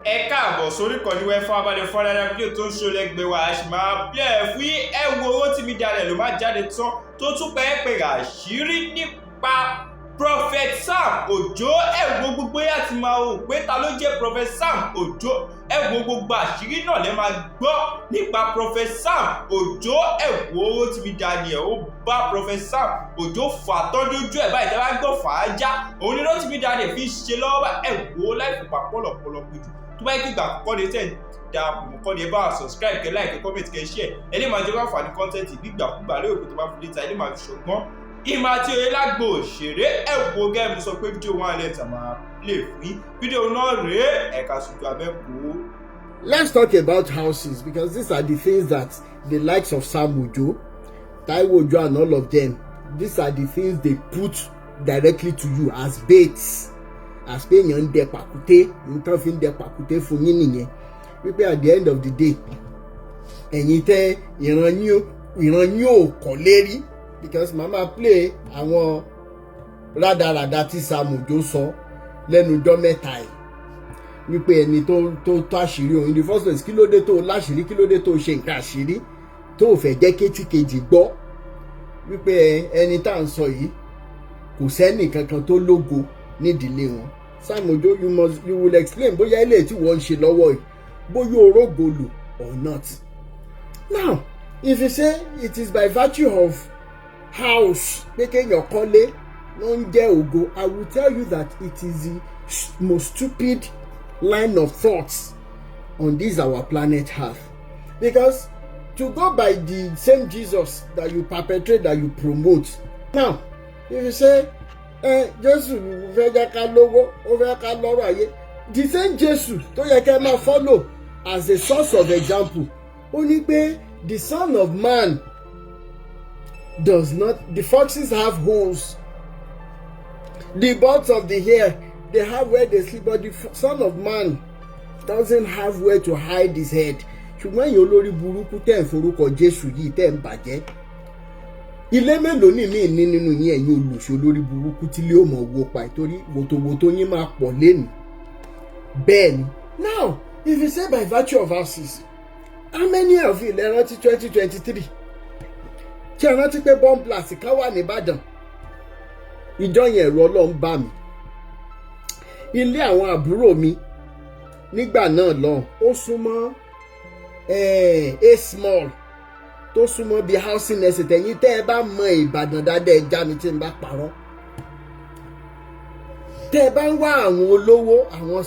Ẹ káàbọ̀ sórí ìkànnì wẹ́ fún abalẹ̀ fọ́nrán fídíò tó ń ṣọlẹ́gbẹ̀ẹ́ wa àṣìmá bíẹ̀ fún ẹ wo Rotimi Daniel ló máa jáde tán tó tún pẹ́ àṣírí nípa Prophet Sam Ojo. Ẹ wo gbogbo yà ti máa wò pé ta ló jẹ́ Prophet Sam Ojo. Ẹ wo gbogbo àṣírí náà lẹ́ máa gbọ́ nípa Prophet Sam Ojo. Ẹ wo Rotimi Daniel ó bá Prophet Sam Ojo fà tán lójú ẹ̀ báyìí tẹ́ bá gbọ́ fàájá òun ni Rotimi Daniel fi ṣe lọ́wọ́. Ẹ wo láìpẹ́ pàpọ̀lọpọ̀lọ péjú tó bá yẹ kí ìgbà àkọ́kọ́ ni tẹ̀ darapọ̀ mọ́ kọ́ ni ẹ bá subscribe kẹ́ like kẹ́ comment kẹ́ share ẹ lè máa jẹ́ wá fàní content nígbàkúgbà lórí òkú tó bá fi létà ẹ lè máa fi ṣọgbọ́n ìmọ̀ àti òye lágbo òṣèré. Ẹ wo gẹ́gẹ́ sọ pé fídíò wọn alẹ́ tà máa lè fún fídíò náà rèé ẹ̀ka ṣùgbọ́n abẹ́kọ̀ọ́. Let's talk about houses because these are the things that the likes of Sam Ojo, Taiwo Ojo and all of them, these are the things they put directly to you as baits. As pé èèyàn ń dẹ pàkúté nǹkan fi ń dẹ pàkúté fún yín nìyẹn wípé at the end of the day ẹ̀yin tẹ́ ìran yín ò kọ́ lérí because màmá play àwọn rádaràda tí Sam Ojo sọ lẹ́nu ọjọ́ mẹ́ta ẹ̀ wípé ẹni tó àṣírí òun in the first place kí ló dé tó láṣìírí kí ló dé tó ṣe nǹkan àṣírí tó fẹ́ jẹ́ kétí kejì gbọ́ wípé ẹni tá à ń sọ yìí kò sẹ́nì kankan tó lógo nídìílé wọn. Sam Ojo, you will explain bóyá ilé tí wọ́n ń ṣe lọ́wọ́ yìí bóyá orógo lò or not. Now if you say it is by virtue of house pé kéèyàn kọ́lé ló ń jẹ́ ògo, I will tell you that it is the most stupid line of thoughts on this our planet Earth, because to go by the same Jesus that you perpetrate, that you promote. Now if you say Jésù fẹ́ jẹ́ ká lówó ó fẹ́ ká lọ́rọ̀ ayé, the same Jésù tó yẹ kẹ́ máa follow as a source of example ó ní pé the son of man does not, the foxes have holes, the birds of the air they have where they sleep, but the son of man doesn't have where to hide his head. Ṣùgbọ́n èèyàn olórí burúkú tẹ̀ ń forúkọ Jésù yìí tẹ̀ ń bàjẹ́. Ilé mélòó ní mí ní nínú yín ẹ̀yin olùṣọ́ lórí burúkú tí lé òmò wo pa ìtorí wòtòwòtò yín máa pọ̀ lẹ́nu. Bẹ́ẹ̀ ni. Now if you say by virtue of houses, how many of you lè rántí 2023 tí a rántí pé bomb blast kan wà ní Ìbàdàn? Ìjọ yẹn ẹ̀rù Ọlọ́run bá mi. Ilé àwọn àbúrò mi nígbà náà lọ ó súnmọ́ a small tó súnmọ́ bí housing estate. Ẹ̀yin tẹ́ ẹ bá mọ Ìbàdàn dáadáa ẹ já mi tí n bá parọ́. Tẹ́ ẹ bá ń wá àwọn olówó àwọn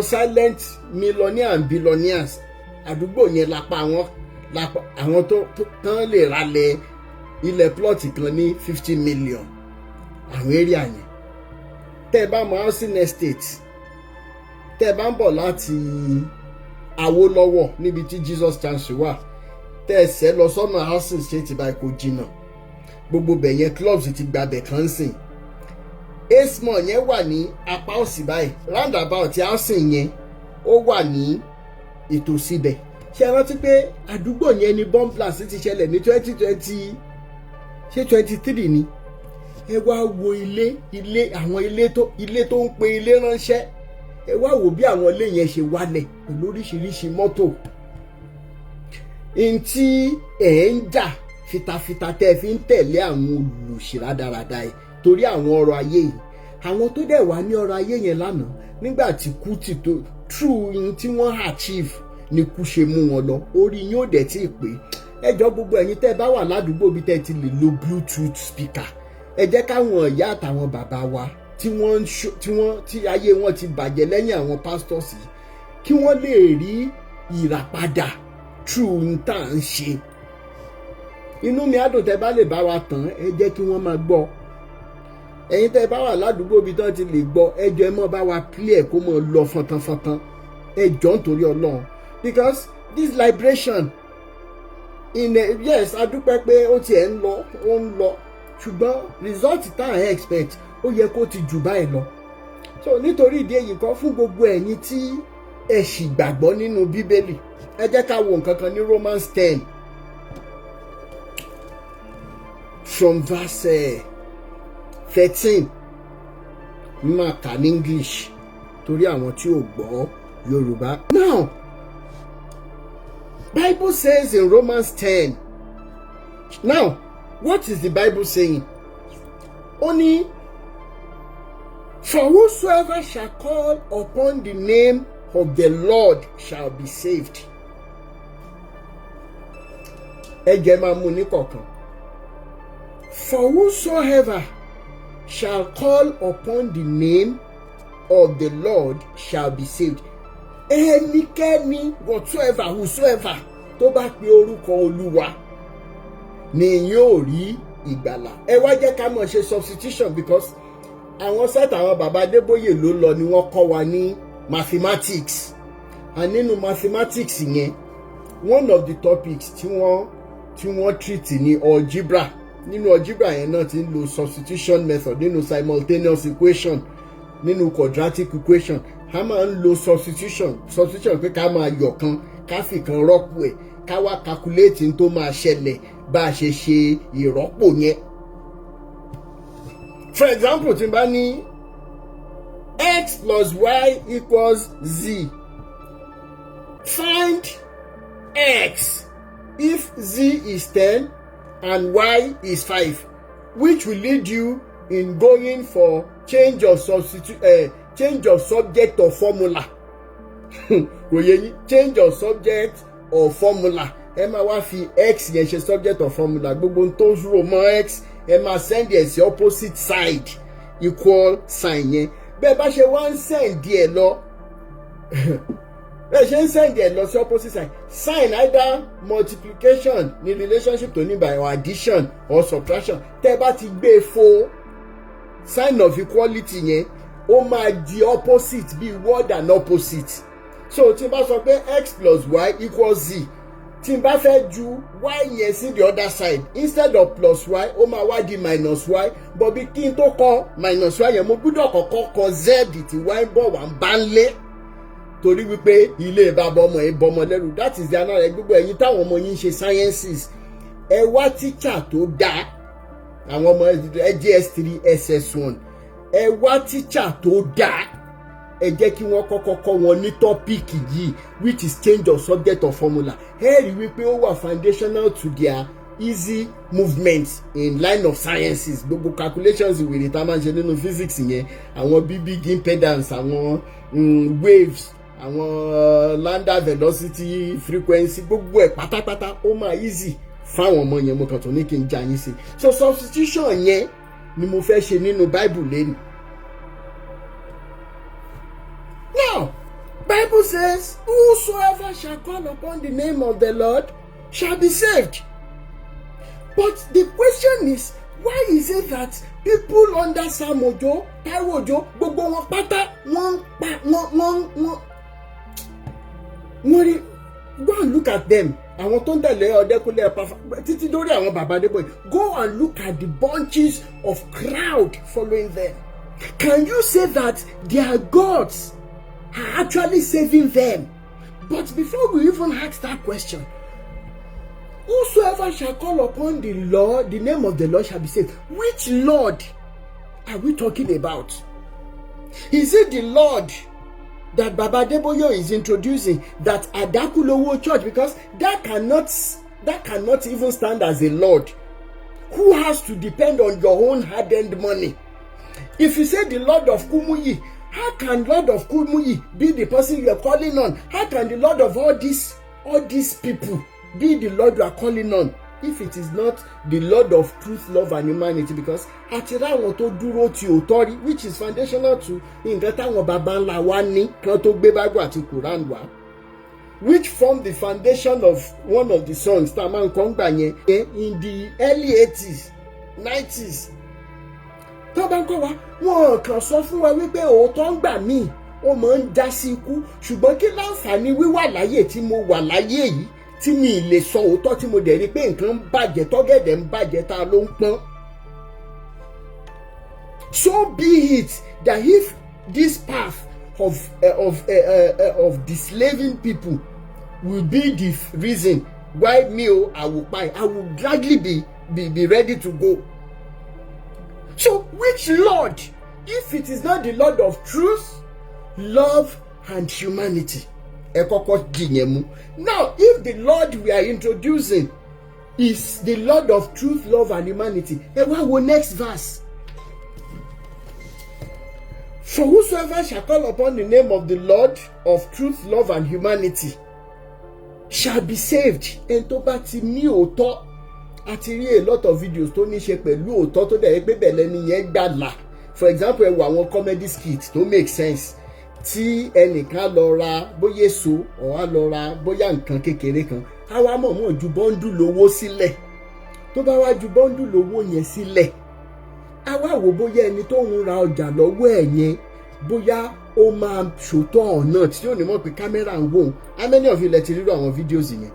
silent millionaires and billionaires àdúgbò yẹn lápá àwọn tó tán lè ralẹ̀ ilẹ̀ plot kan ní 50 million àwọn area yẹn. Tẹ́ ẹ bá mọ housing estate, tẹ́ ẹ bá ń bọ̀ láti Awólọ́wọ̀ níbi tí Jesus chance wà, tẹ́ ẹ sẹ́ lọ sọ́nà housing state báyìí kò jìnnà gbogbo bẹ̀ yẹn clubs ti gbabẹ̀ kan sìn. A-small yẹn wà ní apá òsì báyìí, roundabout housing yẹn ó wà ní ìtòsí bẹ̀. Ṣé ẹ rántí pé àdúgbò yẹn ni bomb blast ti ṣẹlẹ̀ ní 2020 ṣé 23 ni? Ẹ wá wo àwọn ilé tó ń pe ilé ránṣẹ́. Ẹ wá wò bí àwọn ilé yẹn ṣe wálẹ̀ pẹ̀lú oríṣiríṣi mọ́tò. Ntí ẹ̀ ń jà fitafita tẹ́ fi ń tẹ̀lé àwọn olùṣìrá dáradára yìí torí àwọn ọrọ̀ ayé yìí. Àwọn tó dẹ̀ wá ní ọrọ̀ ayé yẹn lánàá nígbà tí kú ti tó true in tí wọ́n achieve ni kú ṣe mú wọn lọ. Orí yín ò dẹ̀ tí ì pé. Ẹ jọ gbogbo ẹ̀yin tẹ́ bá wà ládùúgbò bí tẹ́ ti lè lo bluetooth speaker. Ẹ jẹ́ káwọn ìyá àtàwọn bàbá wa tí ayé wọn ti bàjẹ́ lẹ́yìn àwọn pastors yìí kí wọ́n lè rí ìràpadà true n tá à ń ṣe. Inú mi á dùn tẹ́ bá lè bá wa tàn, ẹ jẹ́ kí wọ́n máa gbọ́. Ẹ̀yin tẹ́ bá wà ládùúgbò bí tán ti lè gbọ́, ẹ jọ̀ọ́ ẹ mọ́ bá wa play ẹ̀ kó mọ́ lọ fọntanfọntan. Ẹ jọ̀ọ́ nítorí Ọlọ́run, because this liberation yes a dúpẹ́ pé ó tiẹ̀ ń lọ ṣùgbọ́n result tá à ń expect ó yẹ kó ti jù báyìí lọ. So nítorí ìdí èyí kan fún gbogbo ẹ̀yin tí ẹ sì gbàgbọ́ nínú Bíbélì, ẹ jẹ́ ká wo nǹkan kan ní Romans 10 from verse 13 máa kà ní English torí àwọn tí ò gbọ́ Yorùbá. Now, Bible says in Romans 10. Now, what is the Bible saying? Only, for whosoever shall call upon the name of the Lord shall be saved. Ẹ jẹ́ máa mú ní kọ̀ọ̀kan. For whosoever shall call upon the name of the Lord shall be saved. Ẹnikẹ́ni, whatsoever, whosoever, tó bá pe orúkọ Olúwa ni yóò rí ìgbàlà. Ẹ wá jẹ́ ká mọ̀ ṣe substitution because àwọn set àwọn bàbá Adébóyè ló lọ ni wọ́n kọ́ wa ní mathematics. And nínú mathematics yẹn, one of the topics tí wọ́n treat ní algebra. Nínú algebra yẹn náà ti ń lo substitution method, nínú simultaneous equation, nínú quadratic equation. A máa ń lo substitution pé ká máa yọ̀ kan, ká fi kan rọ́pò ẹ̀, ká wá calculate n tó máa ṣẹlẹ̀ bá a ṣe ṣe ìrọ́pò yẹn. For example, tí n bá ní x plus y equals z. Find x if z is 10 and y is 5, which will lead you in going for change of subject or formula. Change of subject or formula. Ẹ máa wá fi x yẹn ṣe subject or formula. Gbogbo n tó rò mọ́ x, ẹ máa send ẹ̀ sí opposite side equal sign yẹn. Bẹ́ẹ̀ bá ṣe wá ń send ẹ̀ lọ, bẹ́ẹ̀ ṣe ń send ẹ̀ lọ sí opposite side. Sign either multiplication ní relationship tó ní by or addition or subtraction. Tẹ́ bá ti gbé fo sign of equality yẹn, ó máa di opposite bí word and opposite. So tí n bá sọ pé x plus y equals z, tí n bá fẹ́ ju y yẹn sí the other side, instead of plus y ó máa wá di minus y, but bí kí n tó kọ minus y yẹn mo gbúdọ̀ kọ́kọ́ kọ z tí y bọ̀ wá ń bá ń lé, torí wípé ilé bàbá ọmọ ẹ bọmọ lẹ́rù. That is the another. Gbogbo ẹ̀yin táwọn ọmọ yín ṣe sciences, ẹ wá teacher tó dáa. Àwọn ọmọ JS3 SS1, ẹ wá teacher tó dáa. Ẹ jẹ́ kí wọ́n kọ́kọ́ kọ́ wọn ní topic yìí, which is change of subject or formula. Ẹ rí wípé ó wà foundational to their easy movements in line of sciences. Gbogbo calculations ìwé tá a máa ń ṣe nínú physics yẹn, àwọn big impedance, àwọn waves, àwọn lambda velocity, frequency, gbogbo ẹ̀ pátápátá ó máa easy fáwọn ọmọ yẹn. Mo kàn tún ní kí n já yín sí. So substitution yẹn ni mo fẹ́ ṣe nínú Bible lẹ́nu. Now, Bible says, whosoever shall call upon the name of the Lord shall be saved. But the question is, why is it that people under Sam Ojo, Taiwo Ojo, gbogbo wọn pátá wọ́n go and look at them. Àwọn tó ń tẹ̀lé Ọdẹ́kúnlé Ẹ̀pàfà títí dórí àwọn bàbá Adébóyè, go and look at the bunches of crowd following them. Can you say that their gods are actually saving them? But before we even ask that question, whosoever shall call upon the Lord, the name of the Lord shall be saved. Which Lord are we talking about? Is it the Lord that Baba Adeboye is introducing, that Adakulowo Church? Because that cannot even stand as a Lord who has to depend on your own hard-earned money. If you say the Lord of Kumuyi, how can Lord of Kumuyi be the person you are calling on? How can the Lord of all these people be the Lord you are calling on, if it is not the Lord of truth, love and humanity? Because àtìrá àwọn tó dúró ti òótọ́, which is foundational to nǹkan táwọn baba ńlá wa ní kan tó gbé Bible àti Quran wá, which formed the foundation of one of the songs tá a máa ń kọ́ ń gbà yẹn in the early 80s, 90s. Tó bá ń kọ́ wa, wọn kàn sọ fún wa wípé òótọ́ ń gbà míì ó máa ń já sí ikú, ṣùgbọ́n kí láǹfààní wíwà láyé tí mo wà láyé yìí tí mi lè sọ òótọ́ tí mo dẹ̀ rí pé nǹkan ń bàjẹ́, tọ́gẹ̀dẹ̀ ń bàjẹ́, ta ló ń pọ́n. So be it that if this path of enslaving people will be the reason why I will gladly be ready to go. So which Lord if it is not the Lord of truth, love, and humanity. Now, if the Lord we are introducing is the Lord of truth, love, and humanity, next verse. For whosoever shall call upon the name of the Lord of truth, love, and humanity shall be saved. And to bá ti ní òótọ́, àti rí a lot of videos tó ní ṣe pẹ̀lú òótọ́ tó dẹ̀ pé bẹ̀lẹ̀ ni yẹn gbàlà. For example, ẹ wo àwọn comedy skits tó make sense. Tí ẹnìkan lọ ra bóyá èso or á lọ ra bóyá nǹkan kékeré kan, á wá mọ̀ọ́mọ̀ ju bọ́ńdù lówó sílẹ̀. Tó bá wá ju bọ́ńdù lówó yẹn sílẹ̀, á wá wò bóyá ẹni tó ń ra ọjà lọ́wọ́ ẹ̀ yẹn bóyá ó máa ṣòótọ́ ọ̀nà tí ó ní mọ̀ pé kámẹ́rà ń wò. How many of you lẹ ti rírọ àwọn fídíòsì yẹn?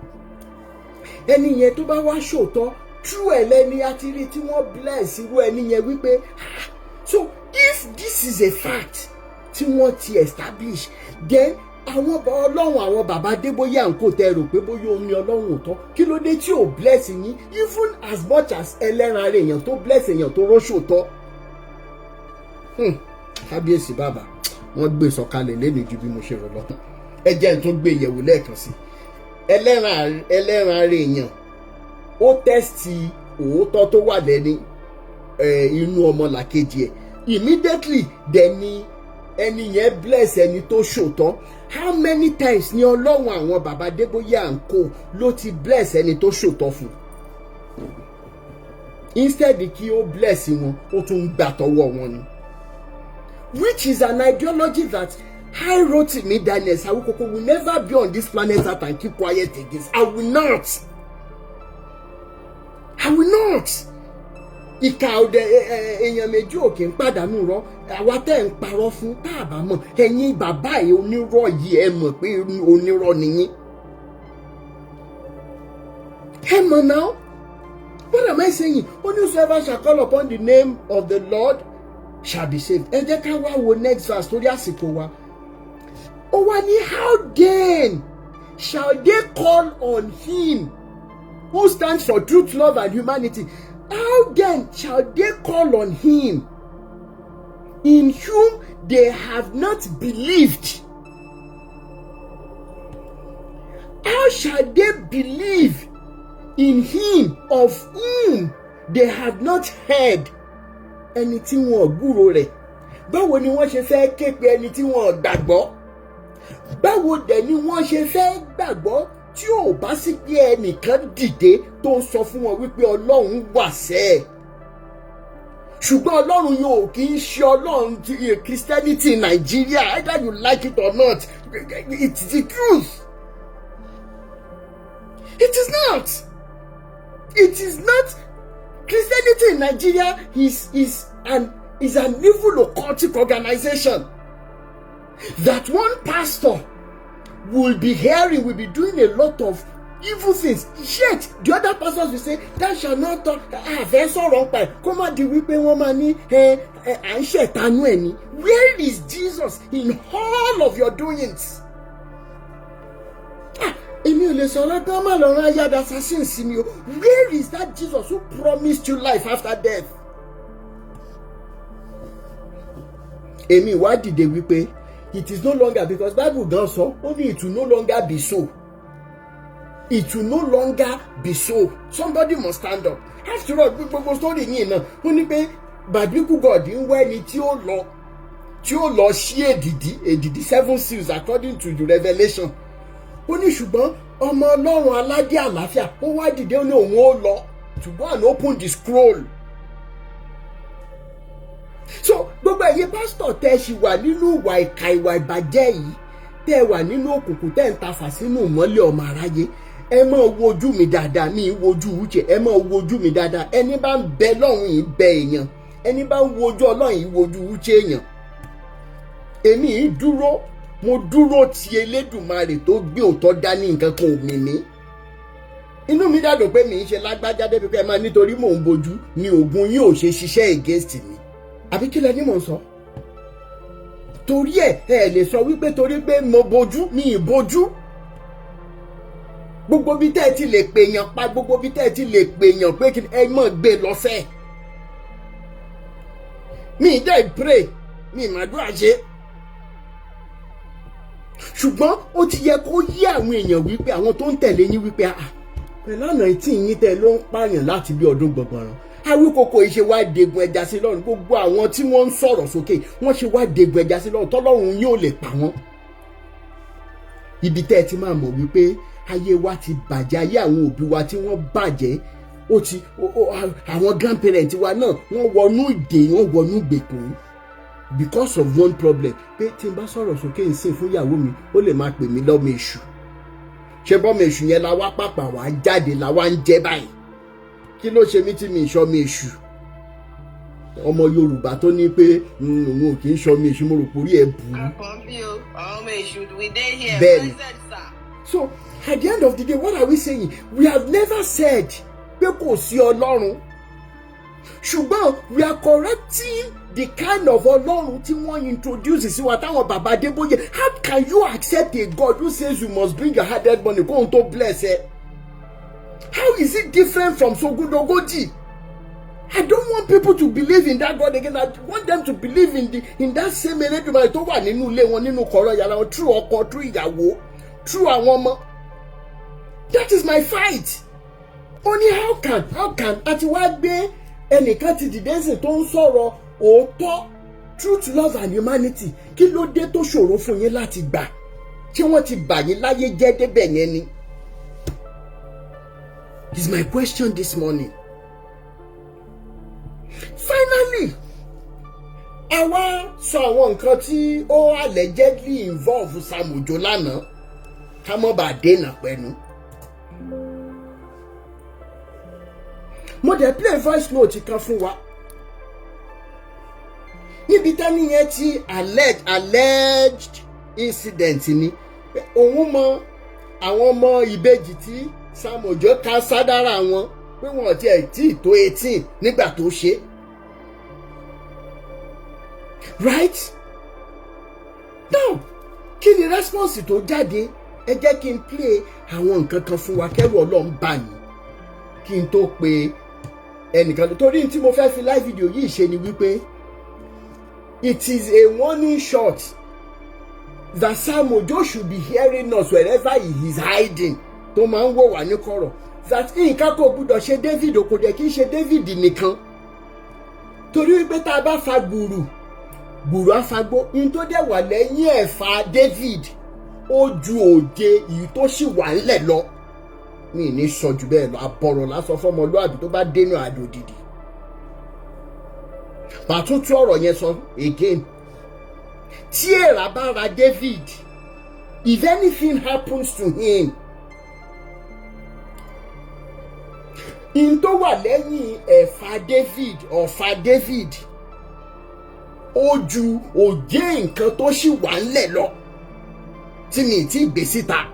Ẹni yẹn tó bá wá ṣòótọ́ true ẹ̀ lẹ́ni àti rí tí wọ́n bless irú ẹni yẹn wípé so if this is a fact tí wọ́n ti establish, then àwọn ọlọ́run àwọn bàbá Adébóyè àǹkó tẹ rò pé bóyá òun ni ọlọ́run òótọ́, kí ló dé tí ò bless yín even as much as ẹlẹ́ran ara èèyàn tó bless èèyàn tó róṣòótọ́. Kábíyèsí bàbá wọ́n gbé sọ̀kalẹ̀ lẹ́nu ju bí mo ṣe rò lọ. Ẹ jẹ́ n tún gbé yẹ̀wò lẹ́ẹ̀kan sí. Ẹlẹ́ran ara èèyàn ó tẹ́sítì òótọ́ tó wà lẹ́ni inú ọmọlàkejì ẹ̀ immediately then ni ẹni yẹn bless ẹni tó ṣòótọ́. How many times ni ọlọ́run àwọn bàbá Adébóyè àǹkó ló ti bless ẹni tó ṣòótọ́ fún? Instead kí ó bless wọn, ó tún gbà tọwọ́ wọn ni. Which is an ideology that I Rotimi Daniel Sawukoko will never be on this planet Earth and keep quiet against. I will not. Ìkà ọdẹ èèyàn méjì òkè ń pàdánù rọ àwa tẹ́ ń parọ́ fún tá a bá mọ̀ ẹ̀yin bàbá yìí onírọ́ yìí ẹ mọ̀ pé onírọ́ nìyí. Ẹ mọ̀ now. What am I saying? Whosoever shall call upon the name of the Lord shall be saved. Ẹ jẹ́ ká wá wo next verse torí àsìkò wa. Ó wá ní how then shall they call on him who stands for truth, love, and humanity? How then shall they call on him in whom they have not believed? How shall they believe in him of whom they have not heard? Ẹni tí wọn gbúrò rẹ̀. Báwo ni wọ́n ṣe fẹ́ ké pe ẹni tí wọn gbàgbọ́? Báwo dẹ̀ ni wọ́n ṣe fẹ́ gbàgbọ́ tí ò bá sí pé ẹnìkan dìde tó ń sọ fún wọn wípé Ọlọ́run wà sẹ́ẹ̀? Ṣùgbọ́n Ọlọ́run yóò kì í ṣe Ọlọ́run ti Christianity in Nigeria, either you like it or not. It's the truth. It is not. It is not. Christianity in Nigeria is an evil occultic organization that one pastor will be doing a lot of evil things. Yet the other pastors will say, "That shall not talk." Where is Jesus in all of your doings? Where is that Jesus who promised you life after death? Èmi wá dìde wípé it is no longer, because Bible gan sọ only it will no longer be so. It will no longer be so. Somebody must stand up. After all, gbogbo story yìí náà ó ní pé biblical God ń wá ẹni tí ó lọ sí èdìdì 7 seals according to the Revelation. Ó ní ṣùgbọ́n ọmọ Ọlọ́run aládé àlàáfíà ó wá dìde ó ní òun ó lọ to go and open the scroll. So gbogbo ẹ̀yin pásítọ̀ tẹ́ ṣì wà nínú ìwà ìkà ìwà ìbàjẹ́ yìí tẹ́ wà nínú òkùnkùn tẹ́ ń tafà sínú ìmọ́lẹ̀ ọmọ aráyé, ẹ máa wojú mi dáadáa, mi wojú Uche, ẹ máa wojú mi dáadáa. Ẹni bá ń bẹ lọ́run yìí bẹ èèyàn, ẹni bá ń wojú Ọlọ́run yìí wojú Uche èèyàn. Èmi yìí dúró, mo dúró ti Elédùmarè tó gbé òótọ́ dání, nǹkan kan ò mì mí. Inú mi dàdùn pé mi ń ṣe lágbájá débi pé ẹ máa nítorí mò ń bojú ni oògùn yìí ò ṣe ṣiṣẹ́ against mi. Àbí kí lẹ ní mò ń sọ? Torí ẹ lè sọ wípé torí pé mo bojú mi ì bojú. Gbogbo bí tẹ́ ẹ ti lè pèèyàn pa, gbogbo bí tẹ́ ẹ ti lè pèèyàn pé ẹ mọ̀ gbé lọ́fẹ̀ẹ́. Mi ì dẹ́ pray mi ìmàdúrà ṣe. Ṣùgbọ́n ó ti yẹ kó yé àwọn èèyàn wípé àwọn tó ń tẹ̀lé yín wípé pẹ̀lú ọ̀nà tí yín tẹ̀ ló ń pààyàn láti bí ọdún gbọ̀ngbọ̀ràn. Awíkòkò ìṣe wá degun ẹja sí lọ́run, gbogbo àwọn tí wọ́n ń sọ̀rọ̀ sókè wọ́n ṣe wá degun ẹja sí lọ́run tọ́lọ́run yóò lè pa wọ́n. Ibi tẹ́ ẹ ti máa mọ̀ wípé ayé wa ti bàjẹ́, ayé àwọn òbí wa tí wọ́n bàjẹ́, àwọn grandparents wa náà wọ́n wọnú ìdè, wọ́n wọnú ìgbèkùn because of one problem, pé tí n bá sọ̀rọ̀ sókè ń sìn fún ìyàwó mi ó lè máa pè mí lọ́mọ èṣù. Ṣé bọ́mọ èṣù yẹn la wá pàpà wá jáde la wá ń jẹ́ báyìí? Kí ló ṣe mí tí mi ìṣọ́mi èṣù? Ọmọ Yorùbá tó ní pé òun ò kì í ṣọ́mi èṣù, mo rò pé orí ẹ̀ bù ú. Bẹ́ẹ̀ni. So at the end of the day, what are we saying? We have never said pé kò sí Ọlọ́run. Ṣùgbọ́n we are correcting the kind of Ọlọ́run tí wọ́n introduce sí wa táwọn bàbá Adébóyè. How can you accept a God who says you must bring your hard-earned money kó n tó bless ẹ? How is it different from Sogundogoji? I don't want people to believe in that God again. I want them to believe in that same Elédùmarè tó wà nínú ilé wọn, nínú kọ̀rọ̀ yàrá wọn, through ọkọ, through ìyàwó, through àwọn ọmọ. That is my fight. Only how can àti wá gbé ẹnìkan ti dìde sí tó ń sọ̀rọ̀ òótọ́, truth, love and humanity. Kí ló dé tó ṣòro fún yín láti gbà? Ṣé wọ́n ti bà yín láyé jẹ́ débẹ̀ yẹn ni? Is my question this morning. Finally, àwa sọ àwọn nǹkan tí ó allegedly involve Sam Ojo lánàá ká mọ́ bá dènà pẹ̀lú. Mo dẹ̀ play voice note kan fún wa. Níbi tẹ́ni yẹn ti alleged incident ni. Òun mọ àwọn ọmọ ìbejì tí Sam Ojo ká sádára wọn pé wọn ti ẹ̀ tí tó 18 nígbà tó ṣe. Right? Now, kí ni response tó jáde? Ẹ jẹ́ kí n play àwọn nǹkan kan fún wa kẹ́rù Ọlọ́run bá yín kí n tó pe ẹnìkan. Torí tí mo fẹ́ fi live video yìí ṣe ni wípé it is a warning shot that Sam Ojo should be hearing us wherever he is hiding. Tó máa ń wò wá ní kọ̀rọ̀. That nǹkan kò gbúdọ̀ ṣe David, kò dẹ̀ kí n ṣe David nìkan. Torí wípé tá a bá fa gbùrù afagbó, in tó dẹ̀ wà lẹ́yìn ẹ̀fà David ó ju òde èyí tó sì wà ńlẹ̀ lọ. Mi ní sọ jù bẹ́ẹ̀ lọ, àbọ̀rọ̀ lásán fọmọlúàbí tó bá dénú àdó dìdì. Pàtó tí ọ̀rọ̀ yẹn sọ again. Tí èèrà bá ra David, if anything happens to him, in tó wà lẹ́yìn ẹ̀fà David, ọ̀fà David, ó ju òjé nǹkan tó sì wà ńlẹ̀ lọ tí mi ti gbé síta.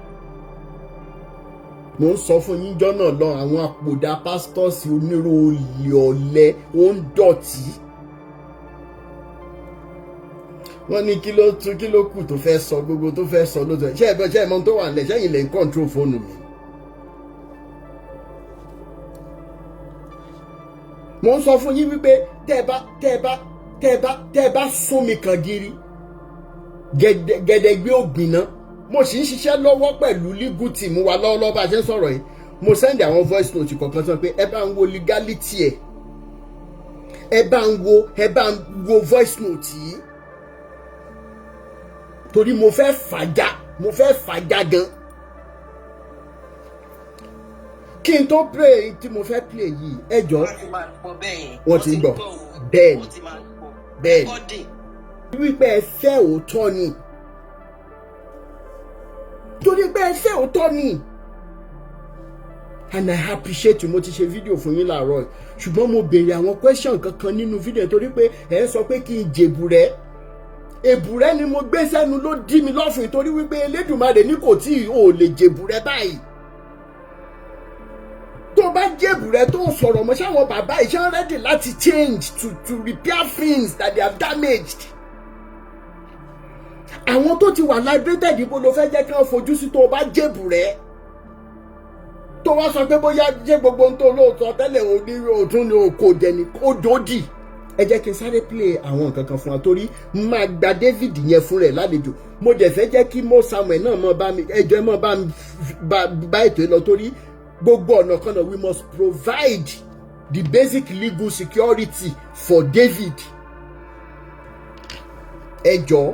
Mo ń sọ fún yín jọ́nà lọ àwọn àpòdà pastors onírò olè ọ̀lẹ ó ń dọ̀tí. Wọ́n ní kí ló kù tó fẹ́ sọ, gbogbo tó fẹ́ sọ lóòótọ́. Ṣé ẹ mọ̀ tó wà ńlẹ̀, ṣẹ́yìn lè ń control fóònù mi. Mo ń sọ fún yín wípé tẹ́ ẹ bá sún mi kàn gírí gẹ̀dẹ̀gbé ògbìnà. Mo sì ń ṣiṣẹ́ lọ́wọ́ pẹ̀lú legal team wa lọ́wọ́lọ́wọ́ bá a ṣe ń sọ̀rọ̀ yìí. Mo send àwọn voice note kọ̀ọ̀kan sọ pé ẹ bá ń wo legality ẹ̀, ẹ bá ń wo voice note yìí. Torí mo fẹ́ fàjà gan. Kí n tó play tí mo fẹ́ play yìí, ẹ jọ wọ́n ti gbọ́ bẹ́ẹ̀ni wípé ẹ fẹ́ òótọ́ ni. Torí pé ẹ fẹ́ òótọ́ ni. And I appreciate you. Mo ti ṣe fídíò fún yín láàárọ̀ ṣùgbọ́n mo béèrè àwọn question kankan nínú fídíò torí pé ẹ sọ pé kí n jèbùrẹ́. Èbùrẹ́ ni mo gbé sẹ́nu ló dí mi lọ́fìn torí wípé Elédùmarè ní kò tí ò lè jèbùrẹ́ báyìí. Tó bá jèbùrẹ́ tó ń sọ̀rọ̀ mọ́ sáwọn bàbá ìṣẹ́ ready láti change to repair things that they have damaged. Àwọn tó ti wà liberated ibo ló fẹ́ jẹ́ kí wọ́n fojú sí tó bá jèbùrẹ́. Tó wá sọ pé bóyá jẹ́ gbogbo ohun tó lóòótọ́ tẹ́lẹ̀ òtún ni kò jẹ́ ni kó dòdì ẹ jẹ́ kí n sáré play àwọn nǹkan kan fún wa torí máa gba David yẹn fún rẹ̀ lálejò mo dẹ̀ fẹ́ jẹ́ kí Mo Samuel náà mọ̀ bá mi ẹjọ́ mọ̀ bá ètò lọ torí gbogbo ọ̀nà kan náà we must provide the basic legal security for David. Ẹjọ́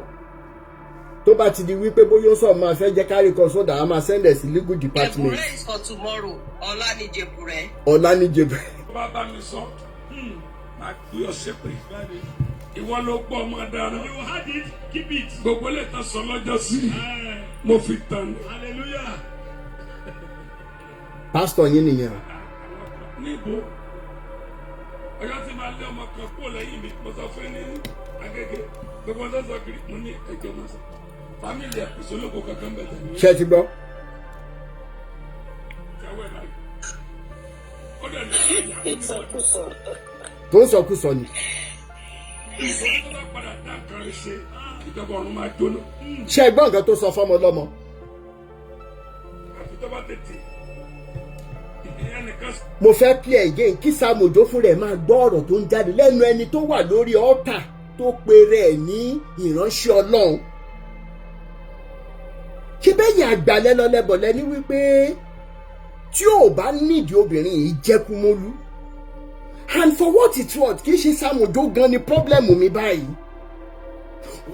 tó bá ti di wípé bóyá ó sọ máa fẹ́ jẹ́ kárí kan sódà á máa send us legal department. Jebure is for tomorrow. Ọ̀la ni Jebure. Ọ̀la ni Jebure. Bàbá mi sọ, máa gbé ọ̀sẹ̀ pé ìwọ ló gbọ́ ọmọ dáná. You had it, keep it. Gbogbo lè tán sọ lọ́jọ́ sí. Mo fi tán. Hallelujah. Pásítọ̀ yín nìyẹn. Níbo? Ọjọ́ tí máa lé ọmọ kan kúrò lẹ́yìn mi, mo sọ fún ní Agége. Gbogbo ọjọ́ sọ kiri, mo ní ẹjọ́ máa sọ. Fámìlì ẹ̀ ìṣológo kankan bẹ̀rẹ̀. Ṣé ẹ ti gbọ́? Ṣẹ́wọ́ ẹ̀ láì. Ó dẹ̀ ní ìyá tó ń sọkúsọ ni. ìṣòro tó bá padà dá nǹkan rẹ̀ ṣe, ìjọba ọ̀run máa jóná. Ṣé ẹ gbọ́ nǹkan tó sọ fọ́mọ lọ́mọ? Àfi tó bá tètè. Ìyẹn nìkan. Mo fẹ́ play again kí Sam Ojo fún rẹ̀ máa gbọ́ ọ̀rọ̀ tó ń jáde lẹ́nu ẹni tó wà lórí ọ́tà tó pe rẹ̀ ní ìránṣẹ́ Ọlọ́run. Ṣé bẹ́yìn àgbàlẹ́ lọ́lẹ́bọ̀ lẹ́ni wípé tí ò bá nídìí obìnrin yìí jẹ́kúmólú. And for what it's worth kì í ṣe Sam Ojo gan ni problem mi báyìí.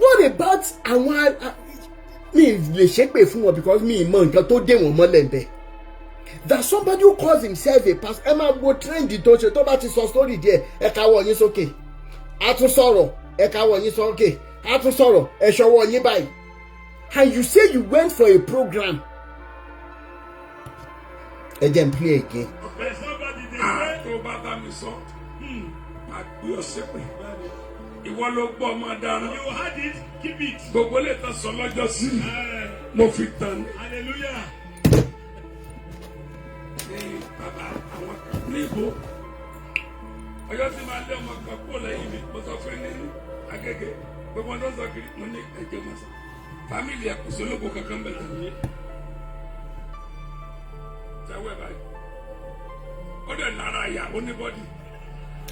What about àwọn mi lè ṣépè fún wọn because mi mọ nǹkan tó dé wọn mọ́lẹ̀ bẹ́ẹ̀. That somebody who calls himself a pastor ẹ máa wo trendy tó ṣe tó bá ti sọ story díẹ̀ ẹ káwọ́ yín sókè a tún sọ̀rọ̀ ẹ káwọ́ yín sókè a tún sọ̀rọ̀ ẹ ṣọwọ́ yín báyìí. And you say you went for a program. Ẹ jẹ́ n play again. There's somebody there. Tó bá bá mi sọ, máa gbé ọ̀sẹ̀ pé ìwọ ló gbọ́ ọmọ dáná. You had it, keep it. Gbogbo lè tán sọ lọ́jọ́ sí. Mo fi tán. Hallelujah. Bàbá àwọn kan níbo? Ọjọ́ tí máa lé ọmọ kan kúrò lẹ́yìn mi, mo sọ fún ní Agége. Gbogbo ọjọ́ sọ kiri, mo ní ẹjọ́ máa sọ. Fámìlì ẹ̀ kò sólógo kankan bẹ̀rẹ̀. Ṣẹ́wọ́ ẹ̀ báyìí. Ó dẹ̀ lára àyà oníbọ́dì.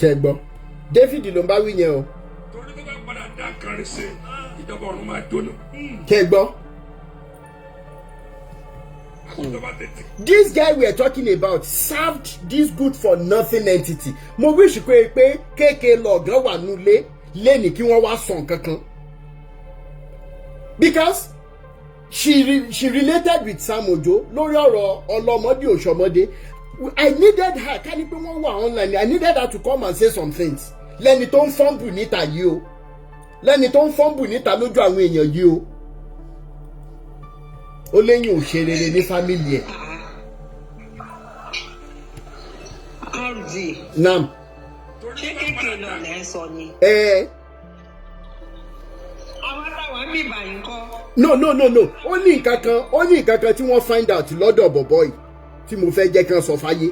Kẹ́ gbọ́ David ló ń bá wí yẹn o. Torí tó bá padà dá nǹkan rẹ̀ ṣe, ìjọba ọ̀run máa jóná. Kẹ́ gbọ́. This guy we are talking about served this good for nothing entity. Mo wish pé kéèké lọ́gán wà nulẹ̀ lẹ́ni kí wọ́n wá sàn kankan. Because she related with Sam Ojo lórí ọ̀rọ̀ ọlọ́mọdé òṣọmọdé. I needed her ká ní pé wọ́n wà online. I needed her to come and say some things. Lẹ́ni tó ń fọ́nbù níta yìí o. Lẹ́ni tó ń fọ́nbù níta lójú àwọn èèyàn yìí o. Ó léyìn ò ṣe rere ní fámìlì ẹ̀. RD. Nam. Ṣé kéèké náà lẹ́ ń sọ ni? Àwọn táwọn ń bíbà yín kọ́. No. Ó ní nǹkan kan tí wọ́n find out lọ́dọ̀ bọ̀bọ̀ yìí tí mo fẹ́ jẹ́ kí wọ́n sọ fáyé.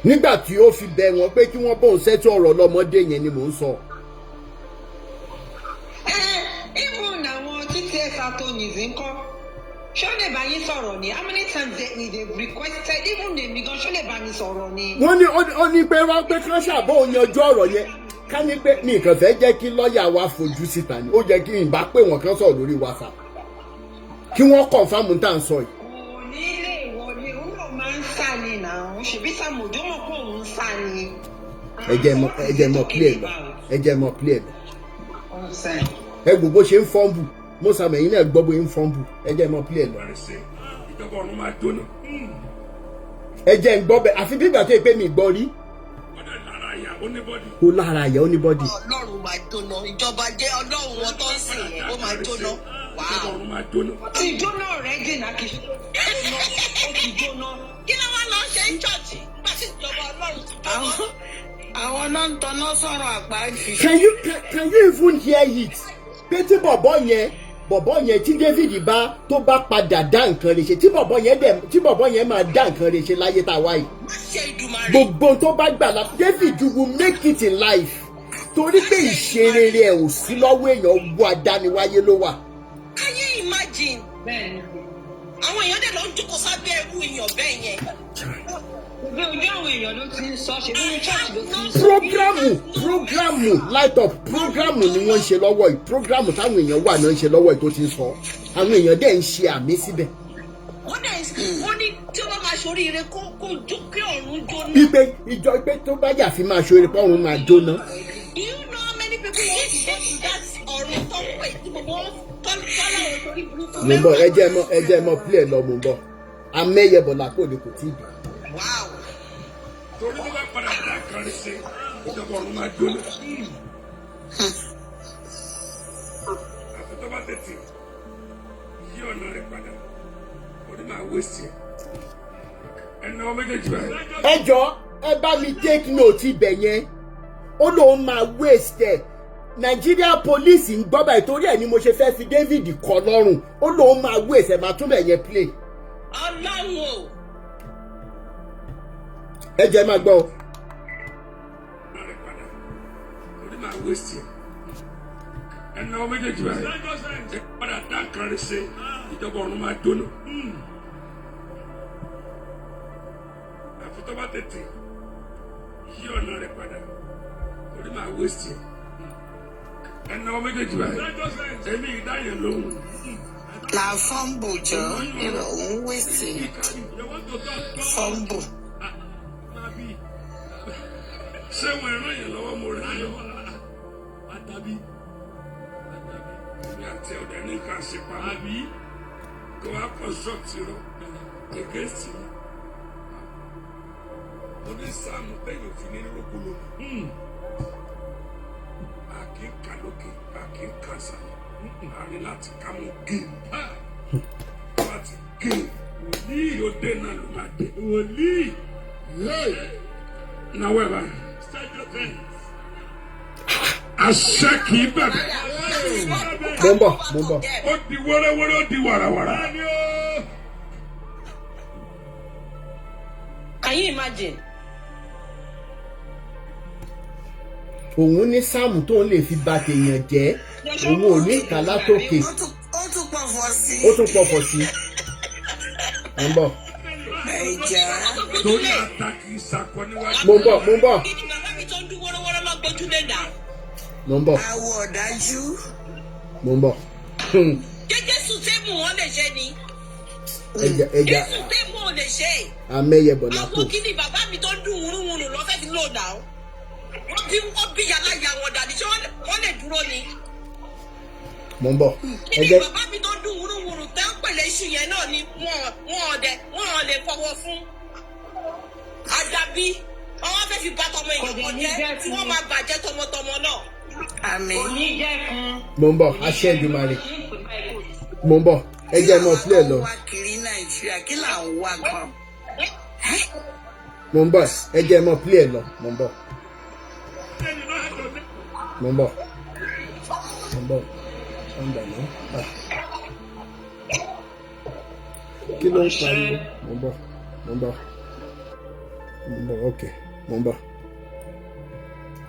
Nígbà tí ó fi bẹ̀ wọ́n pé kí wọ́n bóun ṣètò ọ̀rọ̀ lọ́mọdé yẹn ni mò ń sọ. Even àwọn títí ẹ̀ka tó yìí ń kọ́. Ṣé ó lè bá yín sọ̀rọ̀ ni? How many times they requested even èmi gan ṣé ó lè bá yín sọ̀rọ̀ ni? Wọ́n ní ó ní pé wọ́n pé kán ṣàbọ̀ yanjú ọ̀rọ̀ yẹn. Ká ní pé mi kàn fẹ́ jẹ́ kí lọ́ọ̀yà wa fojú síta ni. Ó jẹ́ kí n bá pè wọ́n kán sọ̀rọ̀ lórí WhatsApp. Kí wọ́n confirm tá à ń sọ yìí. Kò ní lè wọlé, òun náà máa ń sá ni náà. Ṣèbí Sam Ojo mọ̀ pé òun ń sá ni. Ẹ jẹ́ mọ̀ clear lọ. Ẹ jẹ́ mọ̀ clear lọ. Ẹ gbọ́ bó ṣe ń fọ́nbù. Mo sàmì ẹ̀yin náà gbọ́ bó ń fọ́nbù. Ẹ jẹ́ mọ̀ clear lọ. Ìjọba ọ̀run máa jóná. Ẹ jẹ́ ń gbọ́ bẹ́ẹ̀ àfi bí ìgbà tó yẹ pé mi gbọ́ rí. Ó dẹ̀ lára àyà oníbọ́dì. Ó lára àyà oníbọ́dì. Ọlọ́run máa jóná. Ìjọba jẹ́ Ọlọ́run wọn tó ń sìn yẹn. Ó máa jóná. Ìjọba ọ̀run máa jóná. Ti jóná rẹ̀ jìnnà kì í ṣe jóná. Ó ti jóná. Kí ló wá lọ ṣe ń ṣọ́ọ̀ṣì? Nígbà tí ìjọba Ọlọ́run ti jóná. Àwọn náà ń tanná sọ̀rọ̀ àgbà jù. Can you even hear it? Pé tí bọ̀bọ̀ yẹn tí David bá tó bá padà dá nǹkan rẹ̀ ṣe tí bọ̀bọ̀ yẹn máa dá nǹkan rẹ̀ ṣe láyé tá a wáyé. Gbogbo tó bá gbà la David will make it in life. Torí pé ìṣerere ẹ̀ ò sí lọ́wọ́ èèyàn wọ adániwáyé ló wà. Can you imagine? Bẹ́ẹ̀ni. Àwọn èèyàn dẹ̀ lọ ń jókòó sábẹ́ ẹrú èèyàn bẹ́ẹ̀ yẹn. Programu light up programu ni wọ́n ń ṣe lọ́wọ́ yìí programu táwọn èèyàn wà náà ń ṣe lọ́wọ́ yìí tó ti ń sọ àwọn èèyàn dẹ̀ ń ṣe àmì síbẹ̀. wọ́n ní tí wọ́n máa ṣoríire kó jó kí ọ̀run jóná. ìjọ ìgbé tó bá yà fi máa ṣoríire pé ọ̀run máa jóná. Do you know how many people want to go to that ọ̀run tó ń pè tí gbogbo wọn tọ́lá orí burúkú. mo ń bọ̀ ẹ jẹ́ mọ play lọ mo ń bọ̀ amẹ́yẹbọ̀ làpò ni kò tí ì dùn. torí tó bá padà dá kárí sí ìjọba ọ̀run máa jóná. àfi tó bá tètè yí ọ̀nà rẹ̀ padà orí máa wéṣì ẹ̀nà ọmọ méjèèjì báyìí. ẹ jọ ẹ bá mi take note ibẹ̀ yẹn ó lóun máa waste ẹ̀ Nigeria police ń gbọ́ báyìí torí ẹ̀ ni mo ṣe fẹ́ fi David kọ lọ́rùn ó lóun máa waste ẹ̀ máa tún bẹ̀ yẹn play. Ọlọ́run o. ẹ jẹ́ máa gbọ́ o. orí máa wéṣì ẹ̀nà ọmọ méjèèjì báyìí ẹ padà dá kárí sí ìjọba ọ̀run máa jóná. àfi tó bá tètè yí ọ̀nà rẹ̀ padà orí máa wéṣì ẹ̀nà ọmọ méjèèjì báyìí èmi ìdáyẹ̀ lóhùn. La fọ́nbù jọ òun wèsì fọ́nbù. ṣé wọn ràn yẹn lọ́wọ́ mo rẹ̀ yọ. àtàbí èmi àti ọ̀dẹ̀ ní ká ṣe pamọ́ kó wá construct rọ against me. mo ní sáàmù tẹ̀yìn òfin ní rògbòlò. a kì í kà lókè a kì í kà sàlẹ̀ a ní láti ká mú géèmù. láti géèmù wòlíì yóò dé náà ló máa dé. wòlíì náwó ẹ̀ báyìí. àṣẹ kì í bẹ̀rẹ̀. mo ń bọ̀. ó di wẹ́rẹ́wẹ́rẹ́ ó di wàràwàrà. Can you imagine? òun ní sáàmù tó ń lè fi bà tèèyàn jẹ́ òun ò ní ìka látòkè ó tún pọ̀fọ̀ sí. mo ń bọ̀. torí àtàkì ìsàkọ níwájú. mo ń bọ̀. kí ni bàbá mi tó ń dún wọ́rọ́wọ́rọ́ lọ gbójú lé dà? mo ń bọ̀. àwọ̀ ọ̀dájú. mo ń bọ̀. Jésù tẹ́mù wọn lè ṣe ni. ẹja Jésù tẹ́mù wọn lè ṣe. amẹ́yẹbọ̀ làpò. àwọn kí ni bàbá mi tó ń dún wúrúwúrú lọ fẹ́ fi lò dà ó. wọ́n bí yàrá ya wọn dàdí ṣé wọ́n lè dúró ni. mo ń bọ̀. kí ni bàbá mi tó ń dún wúrúwúrú tẹ́ ń pèlè iṣu yẹn náà ni wọ́n lè fọwọ́ fún. àdàbí wọ́n fẹ́ fi bà tọmọ èèyàn jẹ́ tí wọ́n máa bàjẹ́ tọmọtọmọ náà. àmín. mo ń bọ̀ aṣẹ́ Èdùmàrè. mo ń bọ̀ ẹ jẹ́ mọ́ play lọ. wá kiri Nàìjíríà kí là ń wá gan. mo ń bọ̀ ẹ jẹ́ mọ́ play lọ. mo ń bọ̀. ọ̀ndà náà. kí ló ń pariwo. mo ń bọ̀. ok mo ń bọ̀.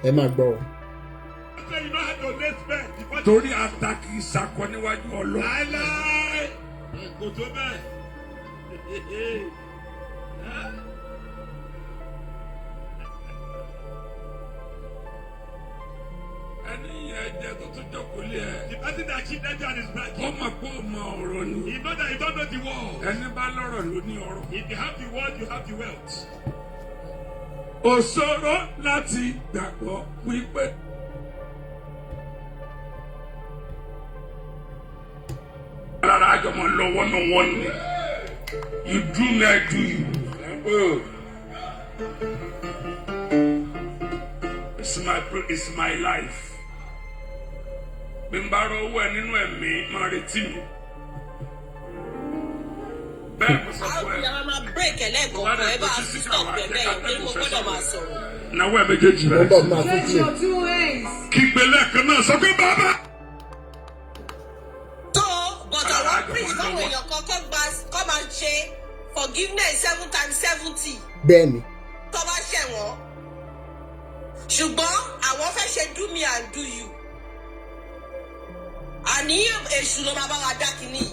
ẹ máa gbọ́ o. torí àtàkì ìsàkọ níwájú Ọlọ́run. láíláí kò tó bẹ́ẹ̀. ẹni yẹn jẹ tó tún jókòó lé ẹ. The person that cheat that man is black. ó mọ̀ pé ó mọ ọ̀rọ̀ ni. He know that you don't know the word. ẹni bá lọ́rọ̀ ló ní ọ̀rọ̀. If you have the word, you have the wealth. ó ṣòro láti gbàgbọ́ wípé. rárá àjọmọ̀ lọ́wọ́ náà wọ́n ní. You do me, I do you. It's my life. Bí n bá rọ owó ẹ nínú ẹ̀mí máa retí mi. Bẹ́ẹ̀ mo sọ fún ẹ. àwọn máa break ẹlẹ́gọ̀ọ́ ẹ bá stop ẹ bẹ́ẹ̀ pé mo gbọ́dọ̀ máa sọ̀rọ̀. Náwó ẹ méjèèjì mo ń rẹ̀. bọ̀ máa tún play. Kígbe lẹ́ẹ̀kan náà sọ pé bàbá. tó bọ̀dọ̀ wọ́n preach fáwọn èèyàn kan kọ́ máa ṣe forgiveness 7 times 70 bẹ́ẹ̀ni. tó bá ṣẹ̀ wọ́n ṣùgbọ́n àwọn fẹ́ ṣe do me and do you. àní èṣù ló máa bá wa dá kínní.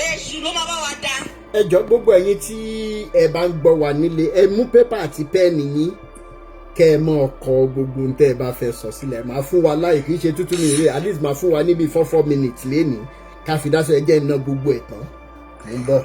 èṣù ló máa bá wa dá. ẹ jọ̀ọ́ gbogbo ẹ̀yin tí ẹ bá ń gbọ́ wa nílé ẹ mú pépà àti pẹ́ẹ̀nì yín kẹ́ ẹ mọ́ ọkọ̀ gbogbo ohun tẹ́ ẹ bá fẹ́ sọ sílẹ̀ máa fún wa láì kì í ṣe tútù nìyẹn at least máa fún wa níbi 4 minutes lénìí ká fi dáṣọ ẹjẹ́ iná gbogbo ẹ̀ tán. Mo ń bọ̀.